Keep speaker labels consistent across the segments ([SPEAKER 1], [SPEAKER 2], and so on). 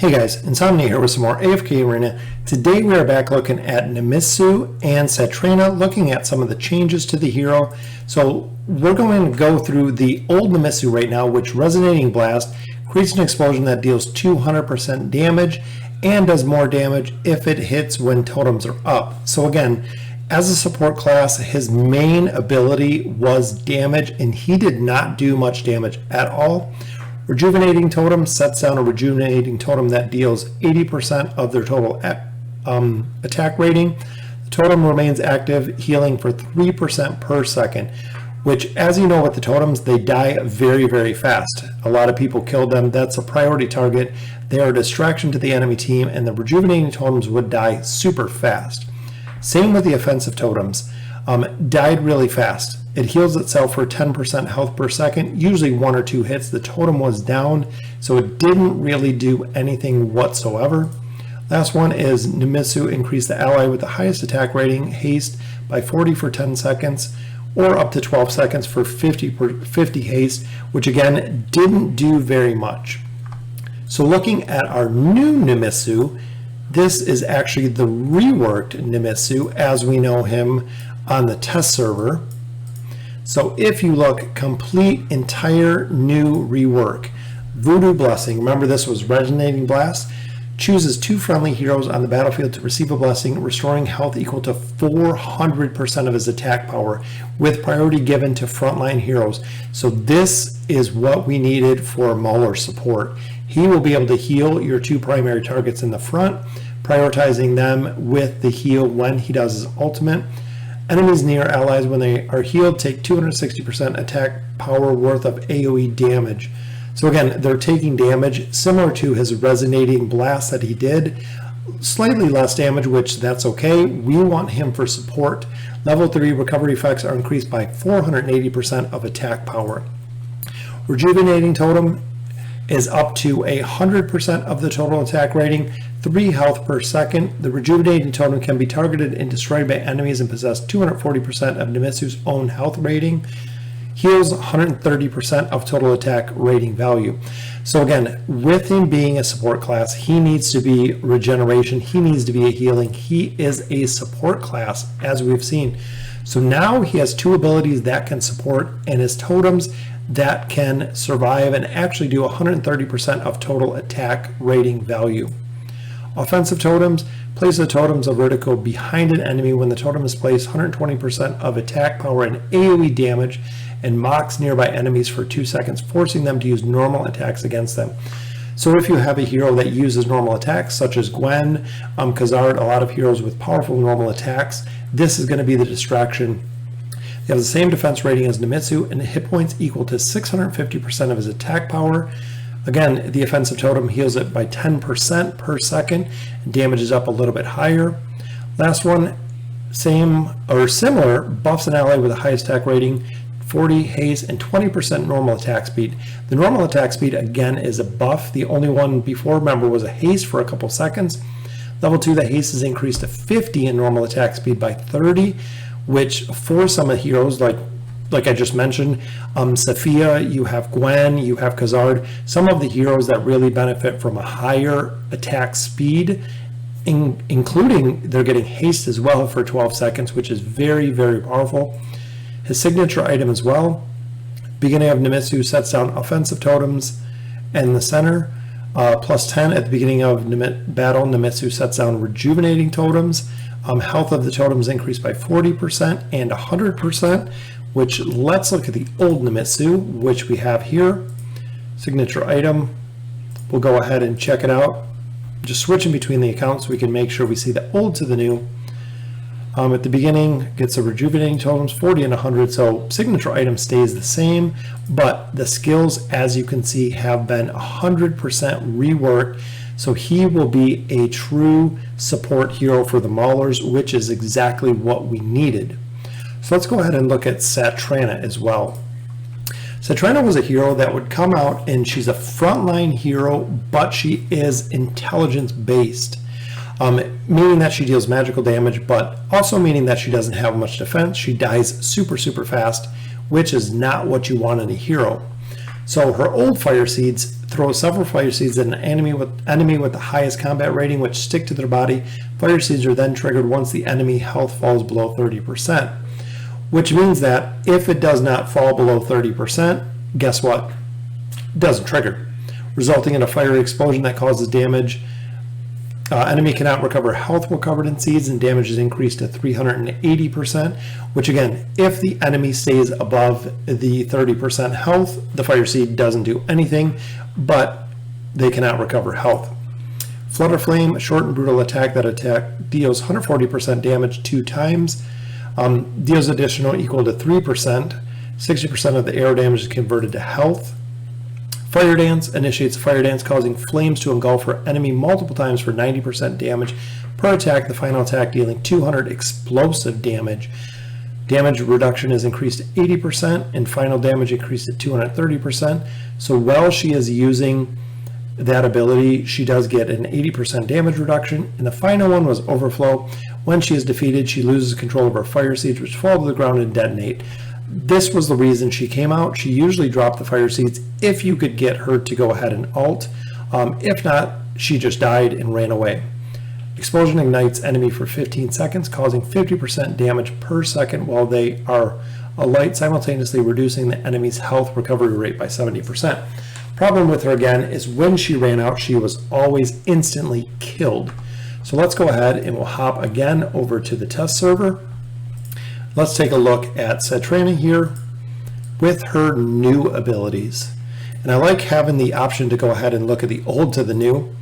[SPEAKER 1] Hey guys, Insomnia here with some more AFK Arena. Today we are back looking at Numisu and Satrana, looking at some of the changes to the hero. So we're going to go through the old Numisu right now, which Resonating Blast creates an explosion that deals 200% damage and does more damage if it hits when totems are up. So again, as a support class, his main ability was damage, and he did not do much damage at all. Rejuvenating Totem sets down a Rejuvenating Totem that deals 80% of their total attack rating. The totem remains active, healing for 3% per second, which, as you know with the totems, they die very, very fast. A lot of people killed them. That's a priority target. They are a distraction to the enemy team, and the Rejuvenating Totems would die super fast. Same with the Offensive Totems. Died really fast. It heals itself for 10% health per second, usually 1 or 2 hits. The totem was down, so it didn't really do anything whatsoever. Last one is Nimitzu increased the ally with the highest attack rating, haste, by 40 for 10 seconds, or up to 12 seconds for 50 haste, which again didn't do very much. So looking at our new Nimitzu, this is actually the reworked Nimitzu as we know him on the test server. So if you look, complete, entire new rework. Voodoo Blessing, remember this was Resonating Blast, chooses 2 friendly heroes on the battlefield to receive a blessing, restoring health equal to 400% of his attack power, with priority given to frontline heroes. So this is what we needed for Mauler support. He will be able to heal your 2 primary targets in the front, prioritizing them with the heal when he does his ultimate. Enemies near allies, when they are healed, take 260% attack power worth of AoE damage. So again, they're taking damage similar to his Resonating Blast that he did. Slightly less damage, which that's okay. We want him for support. Level 3 recovery effects are increased by 480% of attack power. Rejuvenating Totem is up to 100% of the total attack rating, 3 health per second. The Rejuvenating Totem can be targeted and destroyed by enemies and possess 240% of Nimitsu's own health rating. Heals 130% of total attack rating value. So again, with him being a support class, he needs to be regeneration, he needs to be a healing. He is a support class, as we've seen. So now he has 2 abilities that can support, and his totems that can survive and actually do 130% of total attack rating value. Offensive Totems, place the totems of vertical behind an enemy. When the totem is placed, 120% of attack power and AoE damage, and mocks nearby enemies for 2 seconds, forcing them to use normal attacks against them. So if you have a hero that uses normal attacks, such as Gwen, Khazard, a lot of heroes with powerful normal attacks, this is going to be the distraction. He has the same defense rating as Nimitzu and hit points equal to 650% of his attack power. Again, the Offensive Totem heals it by 10% per second, and damage is up a little bit higher. Last one, same or similar, buffs an ally with the highest attack rating, 40 haste, and 20% normal attack speed. The normal attack speed, again, is a buff. The only one before, remember, was a haste for a couple seconds. Level 2, the haste is increased to 50 in normal attack speed by 30, which for some of the heroes, like I just mentioned, Sophia, you have Gwen, you have Khazard, some of the heroes that really benefit from a higher attack speed, including they're getting haste as well for 12 seconds, which is very, very powerful. His signature item as well, beginning of Nimitzu sets down offensive totems in the center, plus 10 at the beginning of battle. Nimitzu sets down rejuvenating totems. Health of the totems increased by 40% and 100%, which let's look at the old Nimitzu, which we have here. Signature item. We'll go ahead and check it out. Just switching between the accounts so we can make sure we see the old to the new. At the beginning, gets a rejuvenating totems, 40 and 100, so signature item stays the same, but the skills, as you can see, have been 100% reworked. So he will be a true support hero for the Maulers, which is exactly what we needed. So let's go ahead and look at Satrana as well. Satrana was a hero that would come out, and she's a frontline hero, but she is intelligence based. Meaning that she deals magical damage, but also meaning that she doesn't have much defense. She dies super, super fast, which is not what you want in a hero. So her old fire seeds throw several fire seeds at an enemy with the highest combat rating, which stick to their body. Fire seeds are then triggered once the enemy health falls below 30%, which means that if it does not fall below 30%, guess what? It doesn't trigger, resulting in a fiery explosion that causes damage. Enemy cannot recover health while covered in seeds, and damage is increased to 380%, which again, if the enemy stays above the 30% health, the fire seed doesn't do anything, but they cannot recover health. Flutter Flame, a short and brutal attack that deals 140% damage 2 times, deals additional equal to 3%. 60% of the arrow damage is converted to health. Fire Dance initiates a fire dance, causing flames to engulf her enemy multiple times for 90% damage per attack. The final attack dealing 200 explosive damage. Damage reduction is increased to 80%, and final damage increased to 230%. So while she is using that ability, she does get an 80% damage reduction. And the final one was Overflow. When she is defeated, she loses control of her fire seeds, which fall to the ground and detonate. This was the reason she came out. She usually dropped the fire seeds if you could get her to go ahead and ult. If not, she just died and ran away. Explosion ignites enemy for 15 seconds, causing 50% damage per second while they are alight, simultaneously reducing the enemy's health recovery rate by 70%. Problem with her again is when she ran out, she was always instantly killed. So let's go ahead and we'll hop again over to the test server. Let's take a look at Satrana here with her new abilities. And I like having the option to go ahead and look at the old to the new.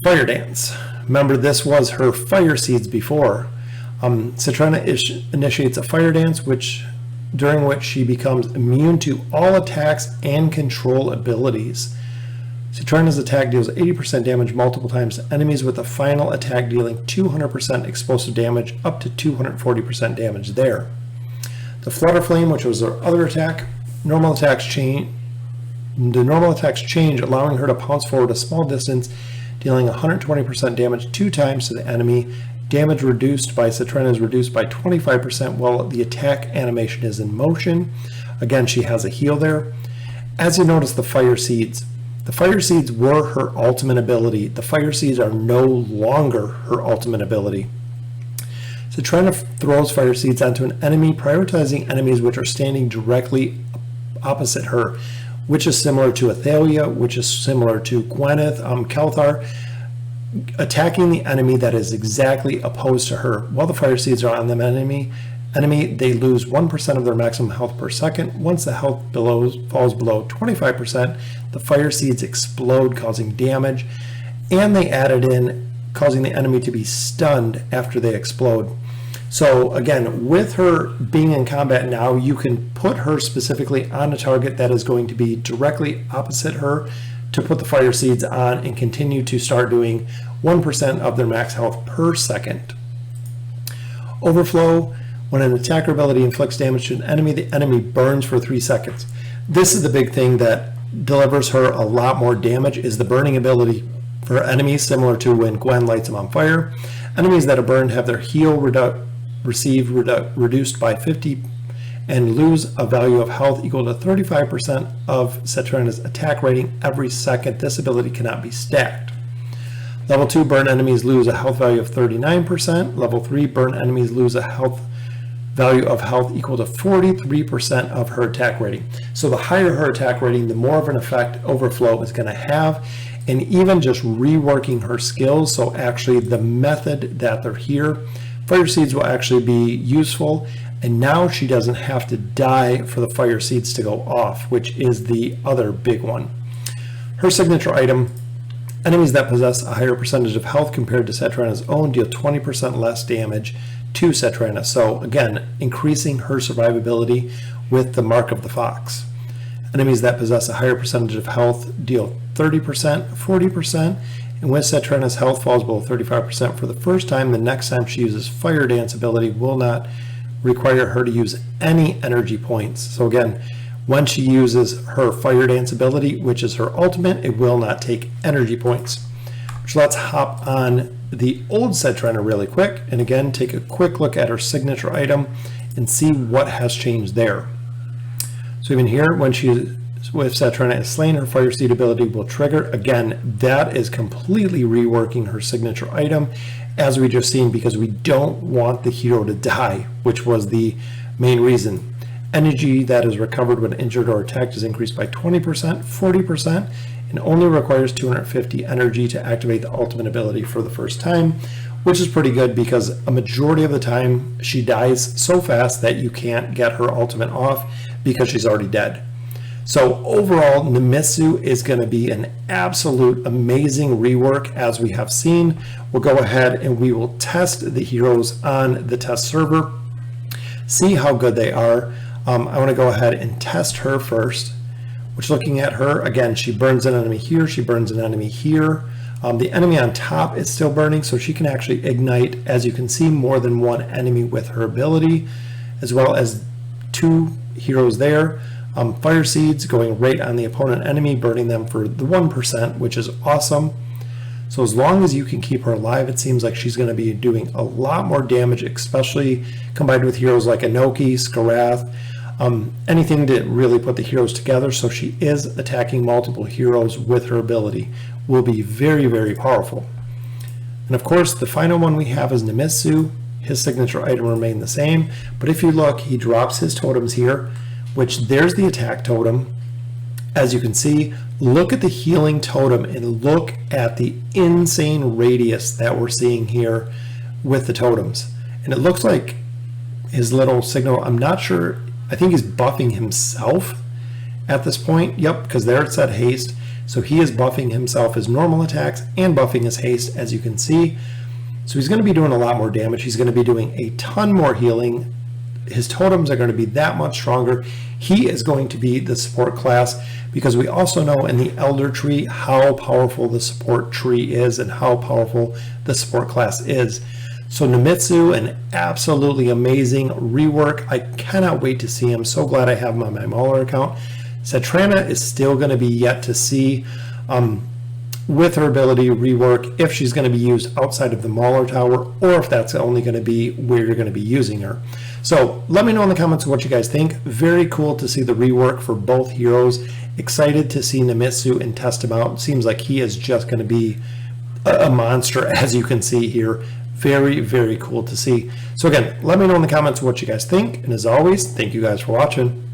[SPEAKER 1] Fire Dance. Remember, this was her fire seeds before. Satrana initiates a fire dance, during which she becomes immune to all attacks and control abilities. Satrana's attack deals 80% damage multiple times to enemies, with the final attack dealing 200% explosive damage, up to 240% damage there. The Flutter Flame, which was her other attack, the normal attacks change, allowing her to pounce forward a small distance, dealing 120% damage 2 times to the enemy. Damage reduced by Satrana is reduced by 25% while the attack animation is in motion. Again, she has a heal there. As you notice, the fire seeds were her ultimate ability. The fire seeds are no longer her ultimate ability. Satrana throws fire seeds onto an enemy, prioritizing enemies which are standing directly opposite her, which is similar to Athalia, which is similar to Gwyneth, Kelthar, attacking the enemy that is exactly opposed to her. While the fire seeds are on the enemy, they lose 1% of their maximum health per second. Once the health falls below 25%, the fire seeds explode, causing damage, and they added in causing the enemy to be stunned after they explode. So again, with her being in combat now, you can put her specifically on a target that is going to be directly opposite her to put the fire seeds on and continue to start doing 1% of their max health per second. Overflow. When an attacker ability inflicts damage to an enemy, the enemy burns for 3 seconds. This is the big thing that delivers her a lot more damage, is the burning ability for enemies, similar to when Gwen lights them on fire. Enemies that are burned have their heal reduced by 50 and lose a value of health equal to 35% of Satrana's attack rating every second. This ability cannot be stacked. Level 2, burn enemies lose a health value of 39%. Level 3, burn enemies lose a value of health equal to 43% of her attack rating. So the higher her attack rating, the more of an effect Overflow is going to have. And even just reworking her skills, so actually the method that they're here, fire seeds will actually be useful. And now she doesn't have to die for the fire seeds to go off, which is the other big one. Her signature item, enemies that possess a higher percentage of health compared to Satrana's own deal 20% less damage to Satrana. So again, increasing her survivability with the Mark of the Fox. Enemies that possess a higher percentage of health deal 30%, 40%, and when Satrana's health falls below 35% for the first time, the next time she uses Fire Dance ability will not require her to use any energy points. So again, when she uses her Fire Dance ability, which is her ultimate, it will not take energy points. So let's hop on the old Satrana really quick, and again, take a quick look at her signature item and see what has changed there. So even here, when she So if Satrana is slain, her Fire Seed ability will trigger. Again, that is completely reworking her signature item, as we just seen, because we don't want the hero to die, which was the main reason. Energy that is recovered when injured or attacked is increased by 20%, 40%, and only requires 250 energy to activate the ultimate ability for the first time, which is pretty good because a majority of the time she dies so fast that you can't get her ultimate off because she's already dead. So overall, Nimitzu is going to be an absolute amazing rework, as we have seen. We'll go ahead and we will test the heroes on the test server, see how good they are. I want to go ahead and test her first, which, looking at her, again, she burns an enemy here, she burns an enemy here. The enemy on top is still burning, so she can actually ignite, as you can see, more than one enemy with her ability, as well as two heroes there. Fire Seeds going right on the opponent enemy, burning them for the 1%, which is awesome. So as long as you can keep her alive, it seems like she's going to be doing a lot more damage, especially combined with heroes like Inoki, Skarath, anything to really put the heroes together. So she is attacking multiple heroes with her ability. Will be very, very powerful. And of course, the final one we have is Nimitzu. His signature item remained the same, but if you look, he drops his totems here, which there's the attack totem. As you can see, look at the healing totem and look at the insane radius that we're seeing here with the totems. And it looks like his little signal, I'm not sure, I think he's buffing himself at this point. Yep, because there it said haste. So he is buffing himself, his normal attacks, and buffing his haste, as you can see. So he's going to be doing a lot more damage. He's going to be doing a ton more healing. His totems are going to be that much stronger. He is going to be the support class, because we also know in the Elder Tree how powerful the support tree is and how powerful the support class is. So Nimitzu, an absolutely amazing rework. I cannot wait to see him. So glad I have him on my Mauler account. Satrana is still going to be yet to see with her ability rework if she's going to be used outside of the Mauler Tower, or if that's only going to be where you're going to be using her. So let me know in the comments what you guys think. Very cool to see the rework for both heroes. Excited to see Nimitzu and test him out. Seems like he is just going to be a monster, as you can see here. Very, very cool to see. So again, let me know in the comments what you guys think. And as always, thank you guys for watching.